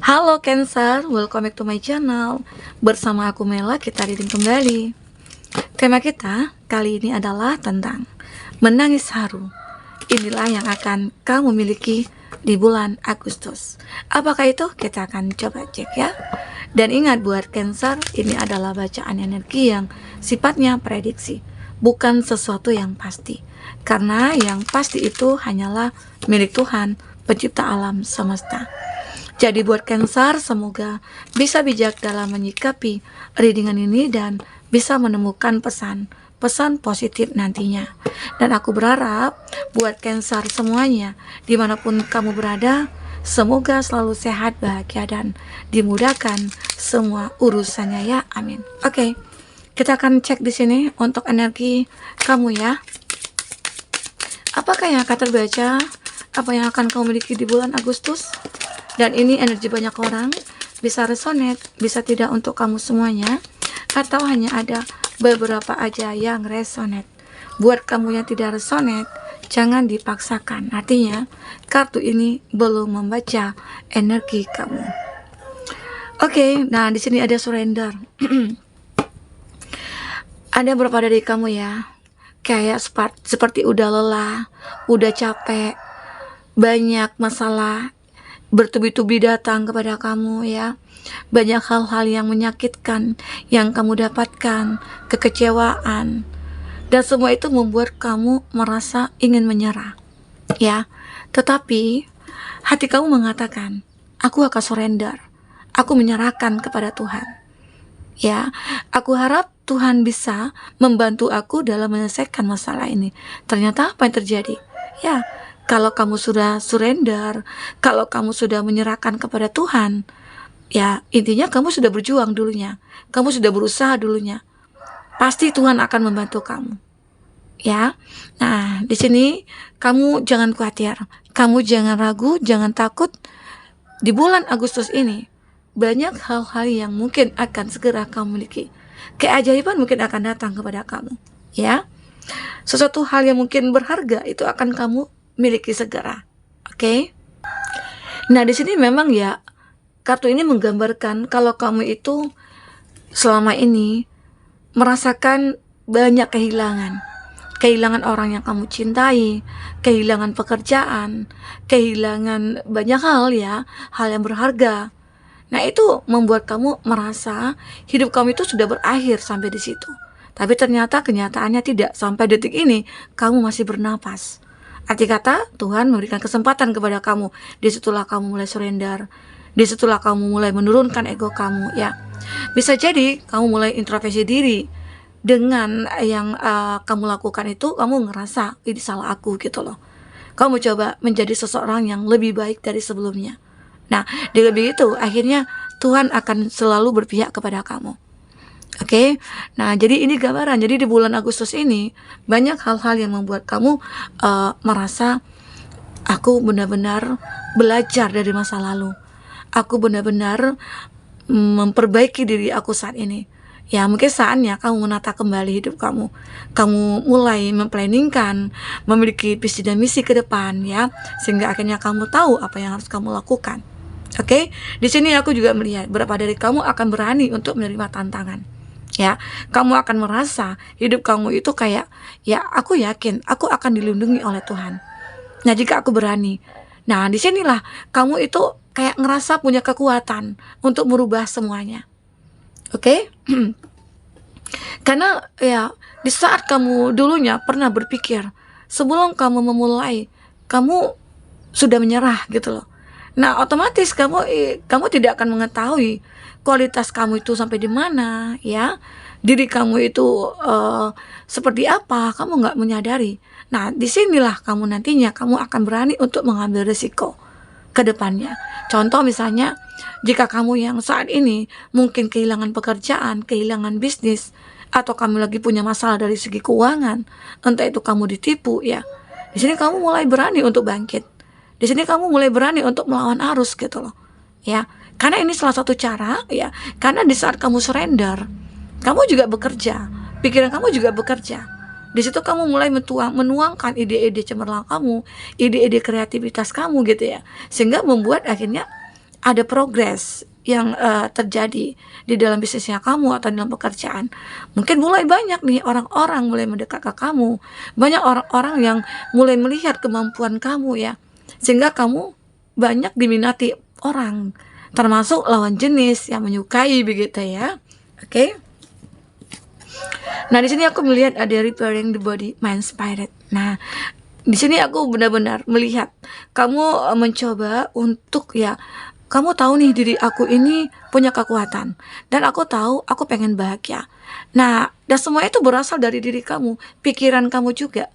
Halo Cancer, welcome back to my channel. Bersama aku Mela, kita reading kembali. Tema kita kali ini adalah tentang menangis haru. Inilah yang akan kamu miliki di bulan Agustus. Apakah itu? Kita akan coba cek ya. Dan ingat buat Cancer, ini adalah bacaan energi yang sifatnya prediksi, bukan sesuatu yang pasti. Karena yang pasti itu hanyalah milik Tuhan, pencipta alam semesta. Jadi buat Cancer, semoga bisa bijak dalam menyikapi readingan ini dan bisa menemukan pesan positif nantinya. Dan aku berharap buat Cancer semuanya, dimanapun kamu berada, semoga selalu sehat, bahagia, dan dimudahkan semua urusannya ya, amin. Oke, kita akan cek di sini untuk energi kamu ya. Apakah yang akan terbaca? Apa yang akan kamu miliki di bulan Agustus? Dan ini energi banyak orang, bisa resonate, bisa tidak untuk kamu semuanya, atau hanya ada beberapa aja yang resonate. Buat kamu yang tidak resonate, jangan dipaksakan. Artinya, kartu ini belum membaca energi kamu. Oke, nah di sini ada surrender. Ada beberapa dari kamu ya, kayak seperti udah lelah, udah capek, banyak masalah bertubi-tubi datang kepada kamu ya. Banyak hal-hal yang menyakitkan yang kamu dapatkan, kekecewaan, dan semua itu membuat kamu merasa ingin menyerah ya. Tetapi hati kamu mengatakan, aku akan surrender, aku menyerahkan kepada Tuhan ya. Aku harap Tuhan bisa membantu aku dalam menyelesaikan masalah ini. Ternyata apa yang terjadi ya? Kalau kamu sudah surrender, kalau kamu sudah menyerahkan kepada Tuhan, ya intinya kamu sudah berjuang dulunya, kamu sudah berusaha dulunya. Pasti Tuhan akan membantu kamu, ya. Nah, di sini kamu jangan khawatir, kamu jangan ragu, jangan takut. Di bulan Agustus ini banyak hal-hal yang mungkin akan segera kamu miliki. Keajaiban mungkin akan datang kepada kamu, ya. Sesuatu hal yang mungkin berharga itu akan kamu miliki segera. Oke. Nah, di sini memang ya kartu ini menggambarkan kalau kamu itu selama ini merasakan banyak kehilangan. Kehilangan orang yang kamu cintai, kehilangan pekerjaan, kehilangan banyak hal ya, hal yang berharga. Nah, itu membuat kamu merasa hidup kamu itu sudah berakhir sampai di situ. Tapi ternyata kenyataannya tidak. Sampai detik ini kamu masih bernapas. Arti kata, Tuhan memberikan kesempatan kepada kamu. Disitulah kamu mulai surrender. Disitulah kamu mulai menurunkan ego kamu ya. Bisa jadi kamu mulai introspeksi diri. Dengan yang kamu lakukan itu, kamu ngerasa ini salah aku gitu loh. Kamu coba menjadi seseorang yang lebih baik dari sebelumnya. Nah, di lebih itu akhirnya Tuhan akan selalu berpihak kepada kamu. Oke, nah jadi ini gambaran. Jadi di bulan Agustus ini banyak hal-hal yang membuat kamu merasa aku benar-benar belajar dari masa lalu. Aku benar-benar memperbaiki diri aku saat ini. Ya mungkin saatnya kamu menata kembali hidup kamu. Kamu mulai memplanningkan, memiliki visi dan misi ke depan ya, sehingga akhirnya kamu tahu apa yang harus kamu lakukan. Oke, di sini aku juga melihat berapa dari kamu akan berani untuk menerima tantangan. Ya, kamu akan merasa hidup kamu itu kayak, ya aku yakin aku akan dilindungi oleh Tuhan. Nah, jika aku berani. Nah, disinilah kamu itu kayak ngerasa punya kekuatan untuk merubah semuanya. Oke? Karena ya, di saat kamu dulunya pernah berpikir, sebelum kamu memulai, kamu sudah menyerah gitu loh. Nah, otomatis kamu tidak akan mengetahui kualitas kamu itu sampai di mana, ya. Diri kamu itu seperti apa, kamu nggak menyadari. Nah, disinilah kamu nantinya kamu akan berani untuk mengambil risiko ke depannya. Contoh misalnya, jika kamu yang saat ini mungkin kehilangan pekerjaan, kehilangan bisnis, atau kamu lagi punya masalah dari segi keuangan, entah itu kamu ditipu, ya. Di sini kamu mulai berani untuk bangkit. Di sini kamu mulai berani untuk melawan arus gitu loh. Ya, karena ini salah satu cara ya. Karena di saat kamu surrender, kamu juga bekerja, pikiran kamu juga bekerja. Di situ kamu mulai menuangkan ide-ide cemerlang kamu, ide-ide kreativitas kamu gitu ya. Sehingga membuat akhirnya ada progres yang terjadi di dalam bisnisnya kamu atau dalam pekerjaan. Mungkin mulai banyak nih orang-orang mulai mendekat ke kamu, banyak orang-orang yang mulai melihat kemampuan kamu ya, sehingga kamu banyak diminati orang, termasuk lawan jenis yang menyukai begitu ya. Oke. Nah, di sini aku melihat ada repairing the body, mind, spirit. Nah, di sini aku benar-benar melihat kamu mencoba untuk ya, kamu tahu nih diri aku ini punya kekuatan dan aku tahu aku pengen bahagia. Nah, dan semua itu berasal dari diri kamu, pikiran kamu juga.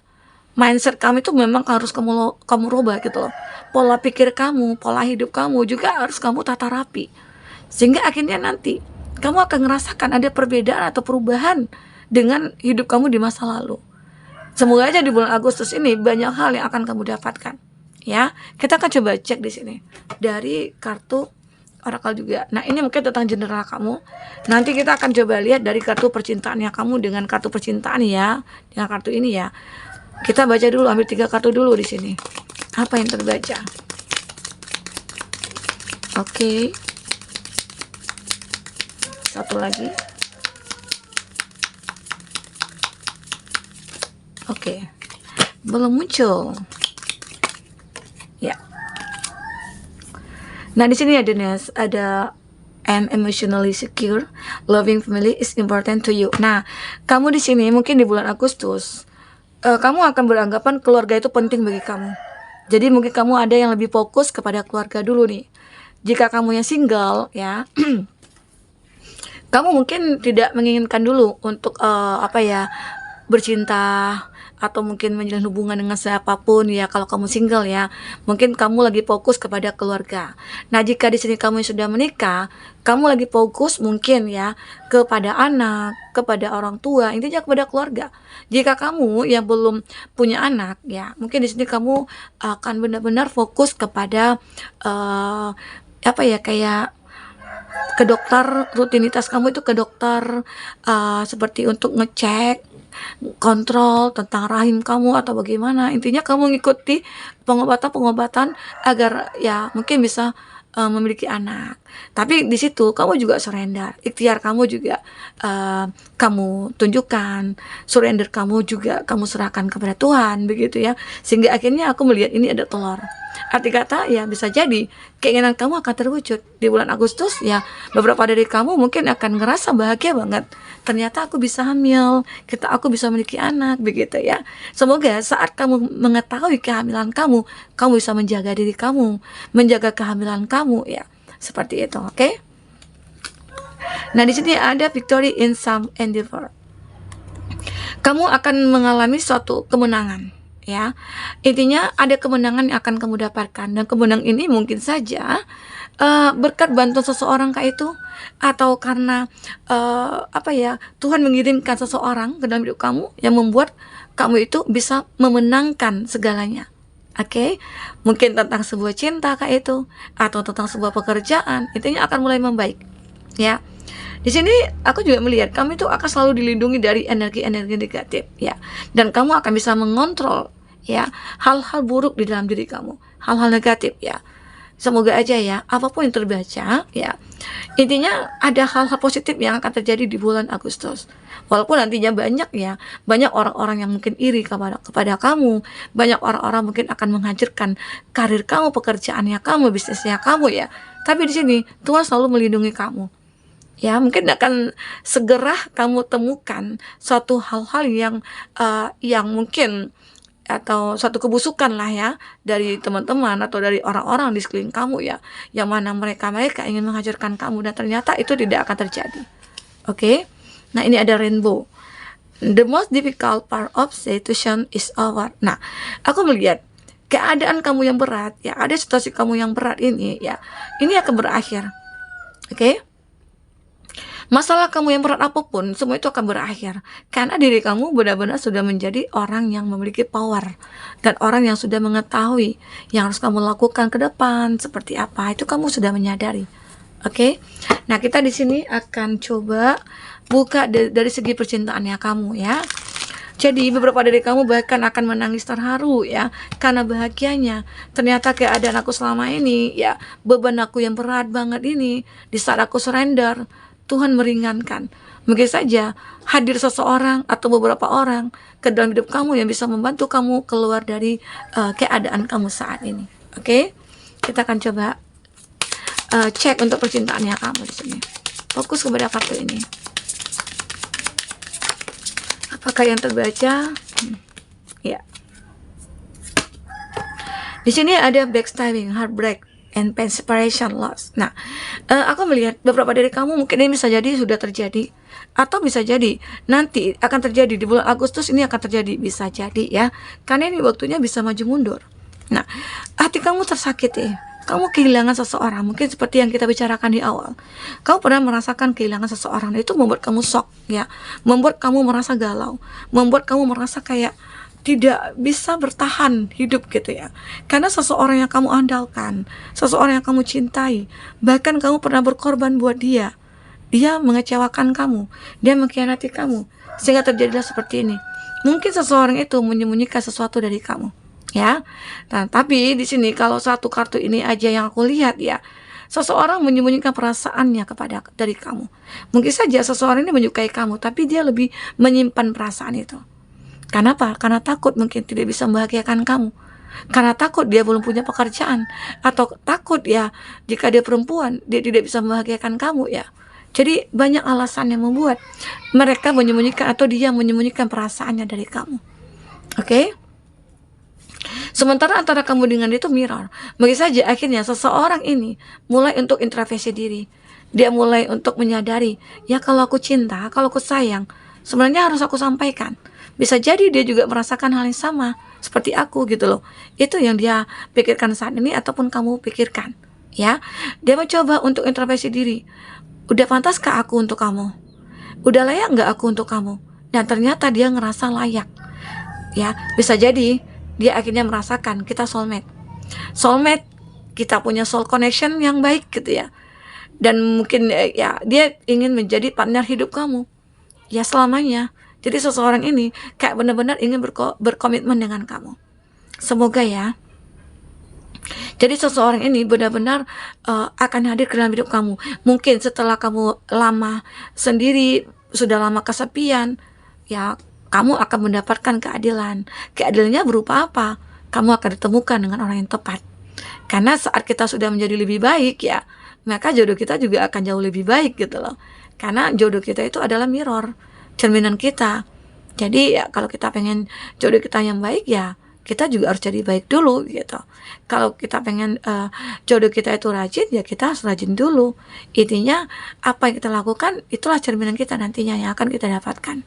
Mindset kamu itu memang harus kamu rubah gitu loh. Pola pikir kamu, pola hidup kamu juga harus kamu tata rapi. Sehingga akhirnya nanti kamu akan merasakan ada perbedaan atau perubahan dengan hidup kamu di masa lalu. Semoga aja di bulan Agustus ini banyak hal yang akan kamu dapatkan. Ya, kita akan coba cek di sini dari kartu oracle juga. Nah, ini mungkin tentang general kamu. Nanti kita akan coba lihat dari kartu percintaannya kamu dengan kartu percintaan ya, dengan kartu ini ya. Kita baca dulu, ambil 3 kartu dulu di sini. Apa yang terbaca? Oke. Satu lagi. Oke. Belum muncul. Ya. Nah, di sini ada and emotionally secure, loving family is important to you. Nah, kamu di sini mungkin di bulan Agustus, kamu akan beranggapan keluarga itu penting bagi kamu. Jadi mungkin kamu ada yang lebih fokus kepada keluarga dulu nih. Jika kamu yang single ya, kamu mungkin tidak menginginkan dulu untuk bercinta atau mungkin menjalin hubungan dengan siapapun ya. Kalau kamu single ya, mungkin kamu lagi fokus kepada keluarga. Nah, jika di sini kamu sudah menikah, kamu lagi fokus mungkin ya kepada anak, kepada orang tua, intinya kepada keluarga. Jika kamu yang belum punya anak ya, mungkin di sini kamu akan benar-benar fokus kepada kayak ke dokter, rutinitas kamu itu ke dokter, seperti untuk ngecek, kontrol tentang rahim kamu atau bagaimana. Intinya kamu ngikuti pengobatan-pengobatan agar ya mungkin bisa memiliki anak. Tapi di situ kamu juga surrender, ikhtiar kamu juga kamu tunjukkan, surrender kamu juga kamu serahkan kepada Tuhan begitu ya. Sehingga akhirnya aku melihat ini ada telur. Arti kata ya bisa jadi keinginan kamu akan terwujud di bulan Agustus ya. Beberapa dari kamu mungkin akan ngerasa bahagia banget. Ternyata aku bisa hamil, aku bisa memiliki anak begitu ya. Semoga saat kamu mengetahui kehamilan kamu bisa menjaga diri kamu, menjaga kehamilan kamu ya. Seperti itu, oke? Nah, di sini ada victory in some endeavor. Kamu akan mengalami suatu kemenangan ya. Intinya ada kemenangan yang akan kamu dapatkan, dan kemenangan ini mungkin saja berkat bantuan seseorang kayak itu, atau karena Tuhan mengirimkan seseorang ke dalam hidup kamu yang membuat kamu itu bisa memenangkan segalanya. Oke, mungkin tentang sebuah cinta kayak itu, atau tentang sebuah pekerjaan, intinya akan mulai membaik ya. Di sini aku juga melihat kamu itu akan selalu dilindungi dari energi-energi negatif ya, dan kamu akan bisa mengontrol ya hal-hal buruk di dalam diri kamu, hal-hal negatif ya. Semoga aja ya apapun yang terbaca ya, intinya ada hal-hal positif yang akan terjadi di bulan Agustus. Walaupun nantinya banyak orang-orang yang mungkin iri kepada kamu, banyak orang-orang mungkin akan menghancurkan karir kamu, pekerjaannya kamu, bisnisnya kamu ya. Tapi di sini Tuhan selalu melindungi kamu. Ya, mungkin akan segera kamu temukan suatu hal-hal yang mungkin atau suatu kebusukan lah ya dari teman-teman atau dari orang-orang di sekeliling kamu ya, yang mana mereka ingin menghancurkan kamu, dan ternyata itu tidak akan terjadi. Oke? Nah, ini ada rainbow. The most difficult part of situation is over. Nah, aku melihat keadaan kamu yang berat ya, ada situasi kamu yang berat ini ya, ini akan berakhir. Oke? Masalah kamu yang berat apapun, semua itu akan berakhir. Karena diri kamu benar-benar sudah menjadi orang yang memiliki power. Dan orang yang sudah mengetahui yang harus kamu lakukan ke depan, seperti apa. Itu kamu sudah menyadari. Oke? Nah, kita di sini akan coba buka dari segi percintaannya kamu ya. Jadi beberapa dari kamu bahkan akan menangis terharu ya, karena bahagianya. Ternyata keadaan aku selama ini ya, beban aku yang berat banget ini, di saat aku surrender, Tuhan meringankan. Mungkin saja hadir seseorang atau beberapa orang ke dalam hidup kamu yang bisa membantu kamu keluar dari keadaan kamu saat ini. Oke? Kita akan coba cek untuk percintaannya kamu di sini. Fokus kepada kartu ini. Apakah yang terbaca? Ya. Di sini ada backstabbing, heartbreak, and pain, separation, loss. Nah, aku melihat beberapa dari kamu mungkin ini bisa jadi sudah terjadi, atau bisa jadi nanti akan terjadi di bulan Agustus ini akan terjadi, bisa jadi ya. Karena ini waktunya bisa maju mundur. Nah, hati kamu tersakiti. Kamu kehilangan seseorang, mungkin seperti yang kita bicarakan di awal. Kamu pernah merasakan kehilangan seseorang, itu membuat kamu shock ya, membuat kamu merasa galau, membuat kamu merasa kayak tidak bisa bertahan hidup gitu ya. Karena seseorang yang kamu andalkan, seseorang yang kamu cintai, bahkan kamu pernah berkorban buat dia. Dia mengecewakan kamu, dia mengkhianati kamu, sehingga terjadilah seperti ini. Mungkin seseorang itu menyembunyikan sesuatu dari kamu. Ya, nah, tapi di sini kalau satu kartu ini aja yang aku lihat ya, seseorang menyembunyikan perasaannya dari kamu. Mungkin saja seseorang ini menyukai kamu, tapi dia lebih menyimpan perasaan itu. Kenapa? Karena takut mungkin tidak bisa membahagiakan kamu. Karena takut dia belum punya pekerjaan, atau takut ya jika dia perempuan dia tidak bisa membahagiakan kamu ya. Jadi banyak alasan yang membuat mereka menyembunyikan atau dia menyembunyikan perasaannya dari kamu. Oke? Sementara antara kamu dengan dia itu mirror. Mungkin saja akhirnya seseorang ini mulai untuk introspeksi diri. Dia mulai untuk menyadari, ya kalau aku cinta, kalau aku sayang, sebenarnya harus aku sampaikan. Bisa jadi dia juga merasakan hal yang sama seperti aku gitu loh. Itu yang dia pikirkan saat ini ataupun kamu pikirkan. Ya, dia mencoba untuk introspeksi diri. Udah pantaskah aku untuk kamu? Udah layak nggak aku untuk kamu? Dan ternyata dia ngerasa layak. Ya, bisa jadi dia akhirnya merasakan kita soulmate. Soulmate, kita punya soul connection yang baik gitu ya. Dan mungkin ya dia ingin menjadi partner hidup kamu. Ya selamanya. Jadi seseorang ini kayak benar-benar ingin berkomitmen dengan kamu. Semoga ya. Jadi seseorang ini benar-benar akan hadir ke dalam hidup kamu. Mungkin setelah kamu lama sendiri, sudah lama kesepian, ya kamu akan mendapatkan keadilan. Keadilannya berupa apa? Kamu akan ditemukan dengan orang yang tepat. Karena saat kita sudah menjadi lebih baik ya, maka jodoh kita juga akan jauh lebih baik gitu loh. Karena jodoh kita itu adalah mirror, cerminan kita. Jadi ya kalau kita pengen jodoh kita yang baik ya, kita juga harus jadi baik dulu gitu. Kalau kita pengen jodoh kita itu rajin, ya kita harus rajin dulu. Intinya apa yang kita lakukan itulah cerminan kita nantinya yang akan kita dapatkan.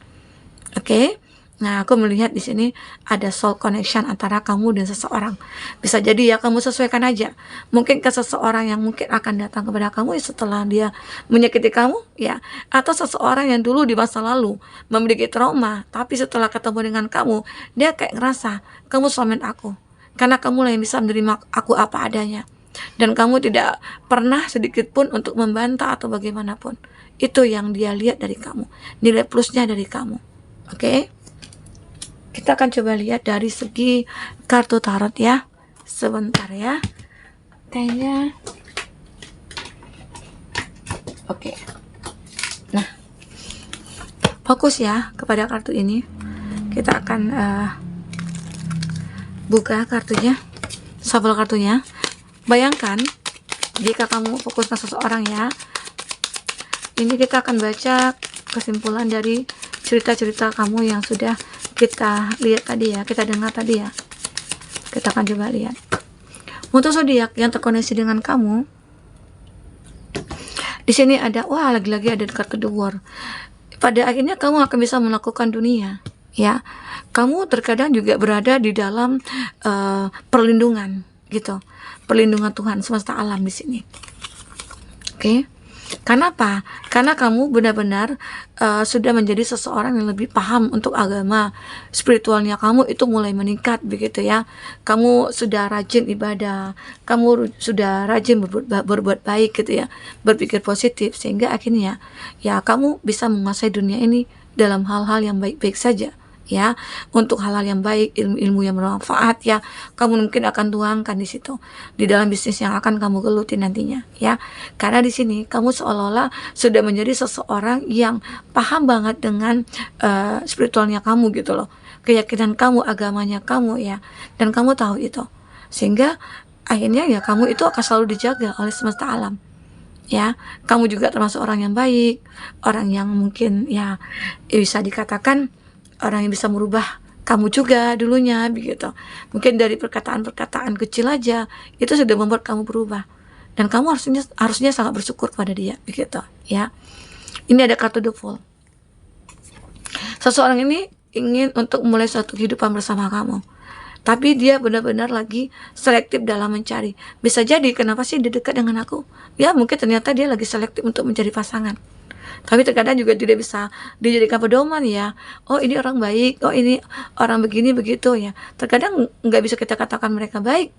Oke, nah aku melihat di sini ada soul connection antara kamu dan seseorang. Bisa jadi ya kamu sesuaikan aja. Mungkin ke seseorang yang mungkin akan datang kepada kamu setelah dia menyakiti kamu, ya. Atau seseorang yang dulu di masa lalu memiliki trauma, tapi setelah ketemu dengan kamu, dia kayak ngerasa kamu soulmate aku. Karena kamu yang bisa menerima aku apa adanya. Dan kamu tidak pernah sedikit pun untuk membantah atau bagaimanapun. Itu yang dia lihat dari kamu, nilai plusnya dari kamu. Oke, kita akan coba lihat dari segi kartu tarot ya. Sebentar ya. Kayaknya oke. Nah, fokus ya kepada kartu ini. Kita akan buka kartunya, shuffle kartunya. Bayangkan jika kamu fokus ke seseorang ya. Ini kita akan baca kesimpulan dari cerita-cerita kamu yang sudah kita lihat tadi ya, kita dengar tadi ya. Kita akan coba lihat. Untuk zodiak yang terkoneksi dengan kamu, di sini ada, wah lagi-lagi ada kartu The World. Pada akhirnya kamu akan bisa melakukan dunia, ya. Kamu terkadang juga berada di dalam perlindungan, gitu. Perlindungan Tuhan semesta alam di sini. Oke. Kenapa? Karena kamu benar-benar sudah menjadi seseorang yang lebih paham untuk agama. Spiritualnya kamu itu mulai meningkat begitu ya. Kamu sudah rajin ibadah, kamu sudah rajin berbuat baik gitu ya, berpikir positif, sehingga akhirnya ya kamu bisa menguasai dunia ini dalam hal-hal yang baik-baik saja ya, untuk hal-hal yang baik, ilmu-ilmu yang bermanfaat ya, kamu mungkin akan tuangkan di situ, di dalam bisnis yang akan kamu geluti nantinya ya. Karena di sini kamu seolah-olah sudah menjadi seseorang yang paham banget dengan spiritualnya kamu gitu loh, keyakinan kamu, agamanya kamu ya, dan kamu tahu itu, sehingga akhirnya ya kamu itu akan selalu dijaga oleh semesta alam ya. Kamu juga termasuk orang yang baik, orang yang mungkin ya bisa dikatakan orang yang bisa merubah kamu juga dulunya begitu. Mungkin dari perkataan-perkataan kecil aja itu sudah membuat kamu berubah, dan kamu harusnya sangat bersyukur kepada dia begitu ya. Ini ada kartu The Fool. Seseorang ini ingin untuk mulai suatu kehidupan bersama kamu, tapi dia benar-benar lagi selektif dalam mencari. Bisa jadi kenapa sih dia dekat dengan aku? Ya mungkin ternyata dia lagi selektif untuk mencari pasangan. Tapi terkadang juga tidak bisa dijadikan pedoman ya. Oh ini orang baik, oh ini orang begini begitu ya. Terkadang nggak bisa kita katakan mereka baik.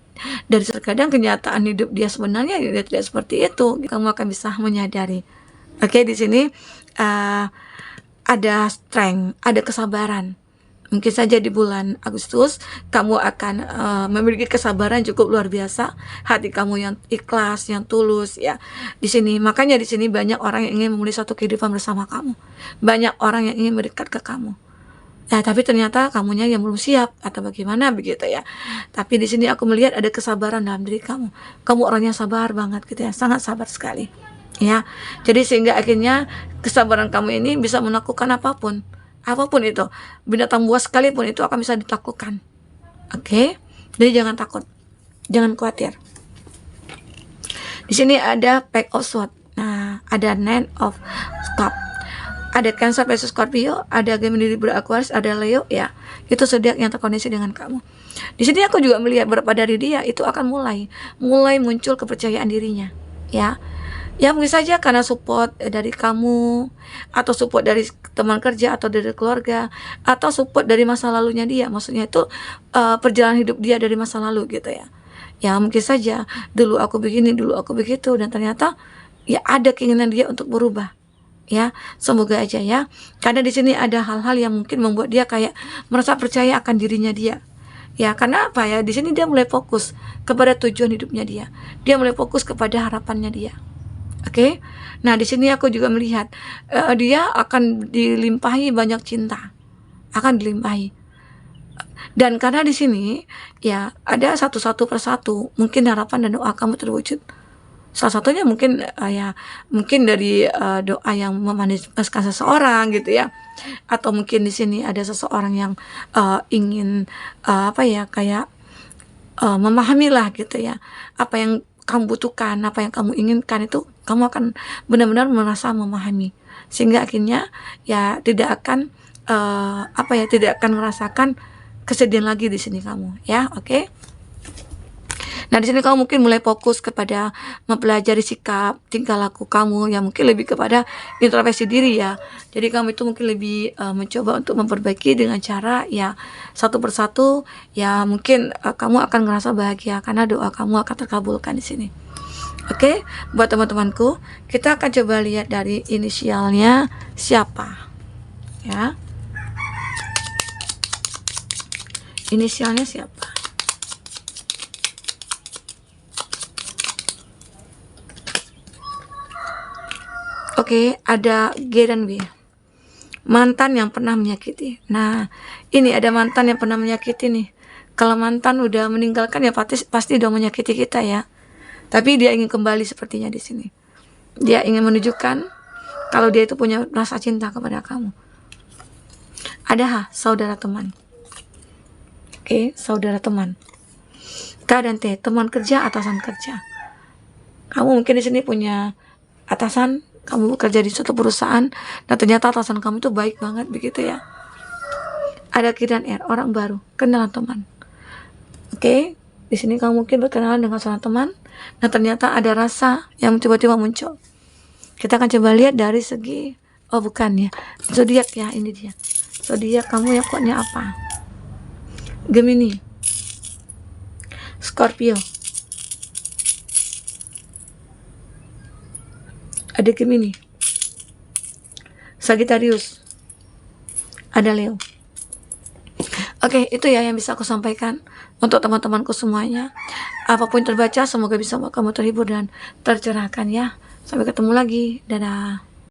Dan terkadang kenyataan hidup dia sebenarnya dia tidak seperti itu. Kamu akan bisa menyadari. Oke, di sini ada strength, ada kesabaran. Mungkin saja di bulan Agustus kamu akan memiliki kesabaran cukup luar biasa, hati kamu yang ikhlas, yang tulus ya. Di sini makanya di sini banyak orang yang ingin memulai suatu kehidupan bersama kamu, banyak orang yang ingin mendekat ke kamu. Ya, tapi ternyata kamunya yang belum siap atau bagaimana begitu ya. Tapi di sini aku melihat ada kesabaran dalam diri kamu. Kamu orangnya sabar banget gitu ya, sangat sabar sekali. Ya, jadi sehingga akhirnya kesabaran kamu ini bisa menaklukkan apapun itu, binatang buas sekalipun itu akan bisa ditaklukkan. Oke, jadi jangan takut, jangan khawatir. Di sini ada Pack of Swords. Nah, ada Nine of Cups. Ada Cancer versus Scorpio, ada Gemini, Libra, Aquarius, ada Leo ya. Itu zodiak yang terkoneksi dengan kamu. Di sini aku juga melihat beberapa dari dia itu akan mulai muncul kepercayaan dirinya ya. Ya mungkin saja karena support dari kamu, atau support dari teman kerja, atau dari keluarga, atau support dari masa lalunya dia. Maksudnya itu perjalanan hidup dia dari masa lalu gitu ya. Ya mungkin saja dulu aku begini, dulu aku begitu, dan ternyata ya ada keinginan dia untuk berubah. Ya, semoga aja ya. Karena di sini ada hal-hal yang mungkin membuat dia kayak merasa percaya akan dirinya dia. Ya, karena apa ya? Di sini dia mulai fokus kepada tujuan hidupnya dia. Dia mulai fokus kepada harapannya dia. Oke, nah di sini aku juga melihat dia akan dilimpahi banyak cinta, akan dilimpahi. Dan karena di sini ya ada satu persatu, mungkin harapan dan doa kamu terwujud. Salah satunya mungkin ya mungkin dari doa yang memaniskan seseorang gitu ya, atau mungkin di sini ada seseorang yang ingin apa ya kayak memahamilah gitu ya, apa yang kamu butuhkan, apa yang kamu inginkan itu kamu akan benar-benar merasa memahami, sehingga akhirnya ya tidak akan tidak akan merasakan kesedihan lagi di sini kamu ya. Oke. Nah di sini kamu mungkin mulai fokus kepada mempelajari sikap, tingkah laku kamu yang mungkin lebih kepada introspeksi diri ya. Jadi kamu itu mungkin lebih mencoba untuk memperbaiki dengan cara ya satu persatu ya, mungkin kamu akan ngerasa bahagia karena doa kamu akan terkabulkan di sini. Oke, buat teman-temanku, kita akan coba lihat dari inisialnya siapa ya. Inisialnya siapa? Oke, ada G dan W. Mantan yang pernah menyakiti. Nah, ini ada mantan yang pernah menyakiti nih. Kalau mantan udah meninggalkan ya pasti udah menyakiti kita ya. Tapi dia ingin kembali sepertinya di sini. Dia ingin menunjukkan kalau dia itu punya rasa cinta kepada kamu. Ada saudara teman. Oke, saudara teman. K dan T, teman kerja, atasan kerja. Kamu mungkin di sini punya atasan, kamu bekerja di suatu perusahaan dan ternyata atasan kamu itu baik banget begitu ya. Ada Q dan R, orang baru, kenalan teman. Oke, di sini kamu mungkin berkenalan dengan seorang teman dan ternyata ada rasa yang tiba-tiba muncul. Kita akan coba lihat dari segi bukan ya, zodiak ya, ini dia. Zodiak kamu ya kuatnya apa? Gemini, Scorpio, ada Gemini, Sagittarius, ada Leo. Oke, itu ya yang bisa aku sampaikan untuk teman-temanku semuanya. Apapun yang terbaca, semoga bisa membuat kamu terhibur dan tercerahkan ya. Sampai ketemu lagi. Dadah.